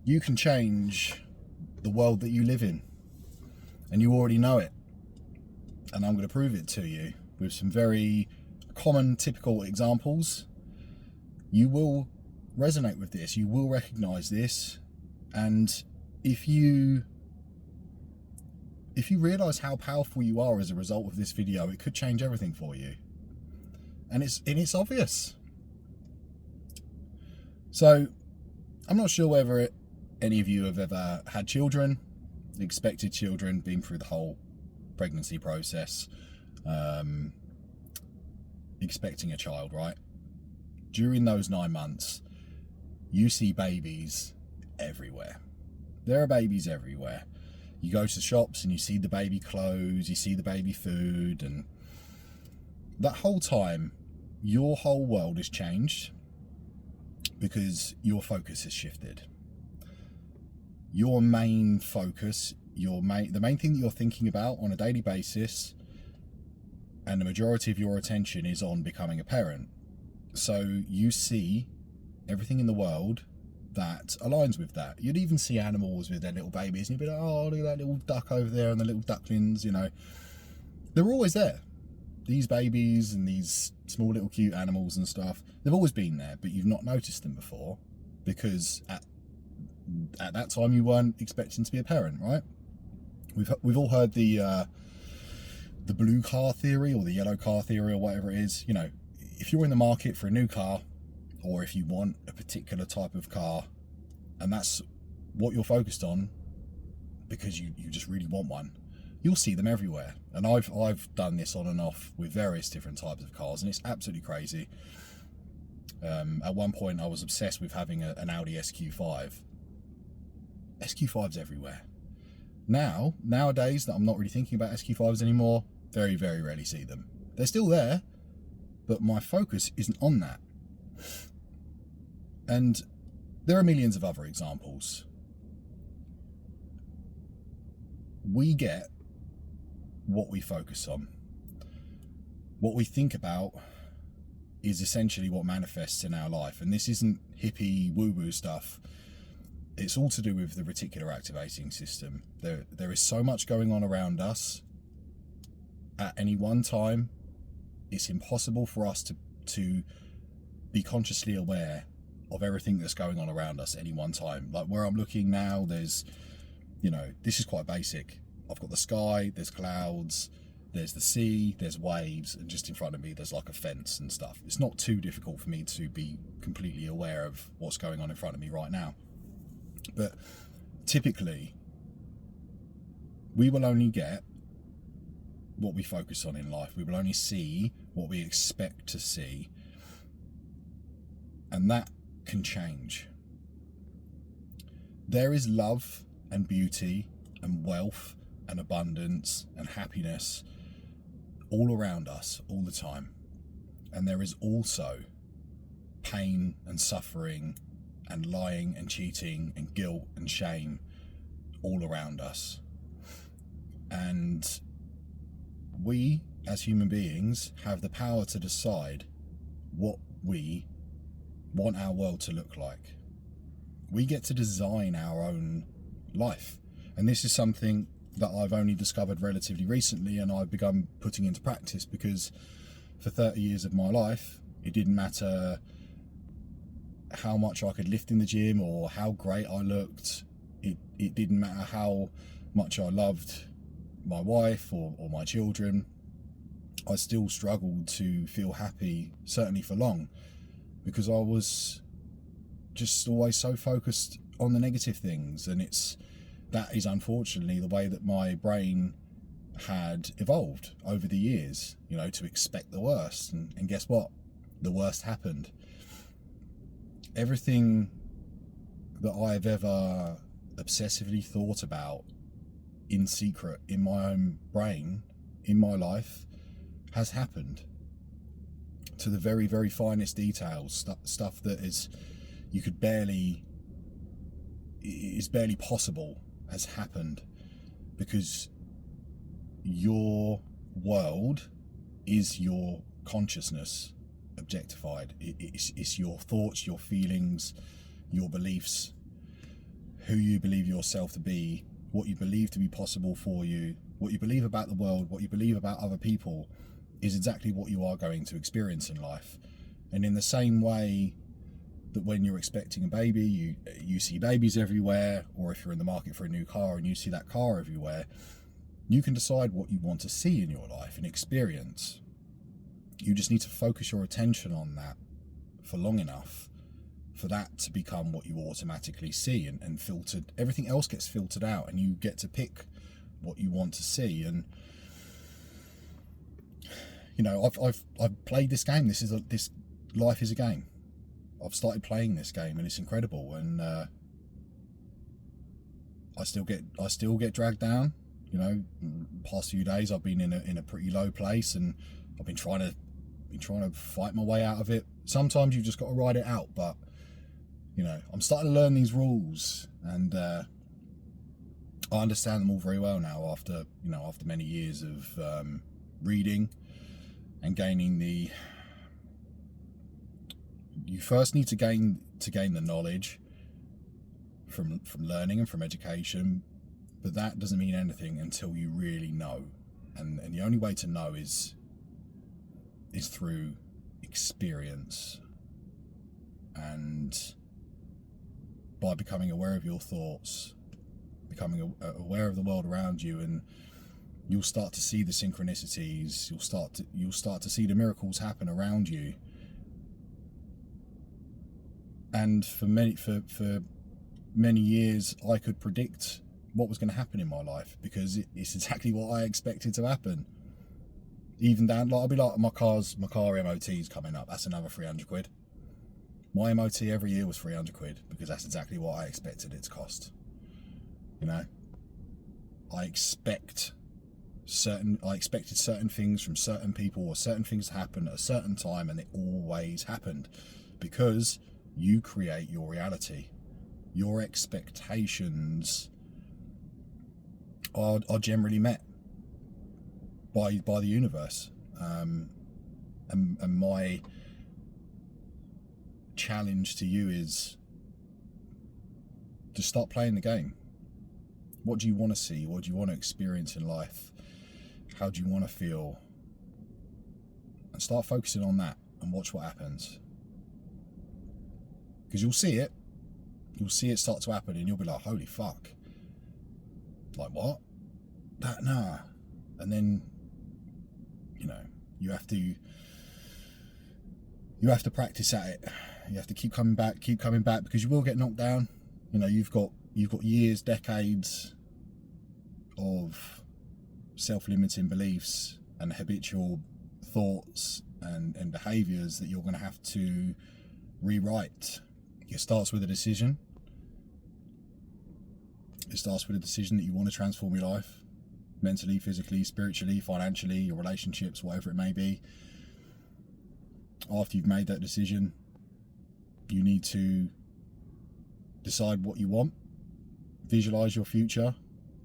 you can change the world that you live in, and you already know it. And I'm going to prove it to you with some very common, typical examples. You will resonate with this, you will recognize this, and if you realize how powerful you are as a result of this video, it could change everything for you. And it's obvious. So I'm not sure whether any of you have ever had children, expected children, been through the whole pregnancy process, expecting a child, right? During those 9 months, you see babies everywhere. There are babies everywhere. You go to shops and you see the baby clothes, you see the baby food, and that whole time, your whole world has changed because your focus has shifted. Your main focus, the main thing that you're thinking about on a daily basis, and the majority of your attention is on becoming a parent. So you see everything in the world that aligns with that. You'd even see animals with their little babies, and you'd be like, oh, look at that little duck over there and the little ducklings, you know. They're always there. These babies and these small little cute animals and stuff, they've always been there, but you've not noticed them before because at that time you weren't expecting to be a parent, right? We've all heard the blue car theory or the yellow car theory or whatever it is. You know, if you're in the market for a new car, or if you want a particular type of car, and that's what you're focused on because you just really want one, you'll see them everywhere. And I've done this on and off with various different types of cars, and it's absolutely crazy. At one point I was obsessed with having an Audi SQ5. SQ5's everywhere. Nowadays that I'm not really thinking about SQ5s anymore, very, very rarely see them. They're still there, but my focus isn't on that. And there are millions of other examples. We get what we focus on. What we think about is essentially what manifests in our life. And this isn't hippie woo-woo stuff. It's all to do with the reticular activating system. There is so much going on around us at any one time. It's impossible for us to be consciously aware of everything that's going on around us at any one time. Like where I'm looking now, there's, you know, this is quite basic. I've got the sky, there's clouds, there's the sea, there's waves, and just in front of me there's like a fence and stuff. It's not too difficult for me to be completely aware of what's going on in front of me right now. But typically, we will only get what we focus on in life. We will only see what we expect to see. And that can change. There is love and beauty and wealth and abundance and happiness all around us all the time. And there is also pain and suffering and lying and cheating and guilt and shame all around us. And we as human beings have the power to decide what we want our world to look like. We get to design our own life. And this is something that I've only discovered relatively recently, and I've begun putting into practice, because for 30 years of my life, it didn't matter how much I could lift in the gym or how great I looked. It didn't matter how much I loved my wife or my children. I still struggled to feel happy, certainly for long, because I was just always so focused on the negative things. And that is unfortunately the way that my brain had evolved over the years, you know, to expect the worst. And guess what? The worst happened. Everything that I've ever obsessively thought about in secret in my own brain, in my life, has happened to the very, very finest details. Stuff that is barely possible has happened, because your world is your consciousness objectified. It's your thoughts, your feelings, your beliefs. who you believe yourself to be, what you believe to be possible for you, what you believe about the world, what you believe about other people, is exactly what you are going to experience in life. And in the same way that when you're expecting a baby, you see babies everywhere, or if you're in the market for a new car and you see that car everywhere, you can decide what you want to see in your life and experience. You just need to focus your attention on that for long enough for that to become what you automatically see, and filtered, everything else gets filtered out, and you get to pick what you want to see. And you know, I've played this game. This life is a game. I've started playing this game, and it's incredible. And I still get dragged down. You know, past few days I've been in a pretty low place, and I've been trying to fight my way out of it. Sometimes you've just got to ride it out, but you know, I'm starting to learn these rules, and I understand them all very well now after many years of reading and gaining the. You first need to gain the knowledge from learning and from education, but that doesn't mean anything until you really know, and the only way to know is through experience, and by becoming aware of your thoughts, becoming aware of the world around you, and you'll start to see the synchronicities. You'll start to see the miracles happen around you. And for many years, I could predict what was going to happen in my life, because it's exactly what I expected to happen. Even down, like, I'll be like, my car MOT's coming up. That's another 300 quid. My MOT every year was 300 quid, because that's exactly what I expected it to cost. You know, I expected certain things from certain people, or certain things to happen at a certain time, and it always happened, because you create your reality. Your expectations are generally met by the universe, and my challenge to you is to start playing the game. What do you want to see? What do you want to experience in life? How do you want to feel? And start focusing on that, and watch what happens. Because you'll see it start to happen, and you'll be like, holy fuck, like what? That, nah. And then, you know, you have to practice at it. You have to keep coming back, because you will get knocked down. You know, you've got years, decades of self-limiting beliefs and habitual thoughts and behaviors that you're going to have to rewrite. It starts with a decision. It starts with a decision that you want to transform your life, mentally, physically, spiritually, financially, your relationships, whatever it may be. After you've made that decision, you need to decide what you want, visualize your future.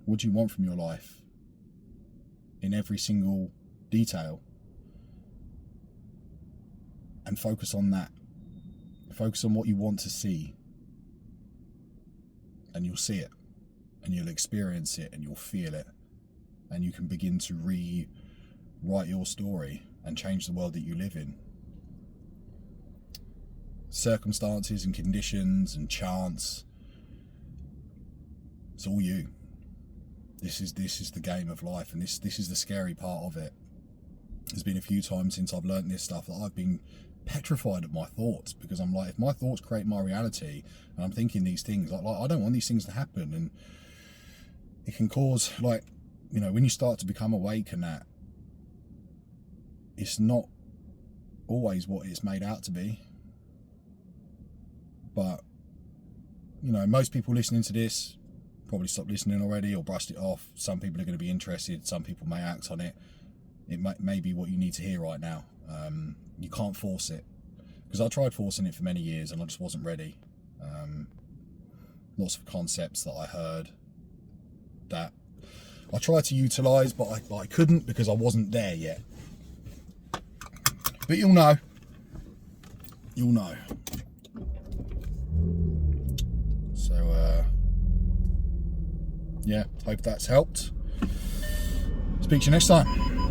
What do you want from your life in every single detail? And focus on that. Focus on what you want to see, and you'll see it, and you'll experience it, and you'll feel it, and you can begin to rewrite your story and change the world that you live in. Circumstances and conditions and chance, it's all you. This is the game of life, and this is the scary part of it. There's been a few times since I've learned this stuff that I've been petrified of my thoughts, because I'm like, if my thoughts create my reality, and I'm thinking these things, like I don't want these things to happen, and it can cause, like, you know, when you start to become awake, and that it's not always what it's made out to be. But, you know, most people listening to this probably stopped listening already or brushed it off. Some people are going to be interested, some people may act on it. It may be what you need to hear right now. You can't force it, because I tried forcing it for many years and I just wasn't ready. Lots of concepts that I heard that I tried to utilise, but I couldn't, because I wasn't there yet. But you'll know. So yeah, hope that's helped. Speak to you next time.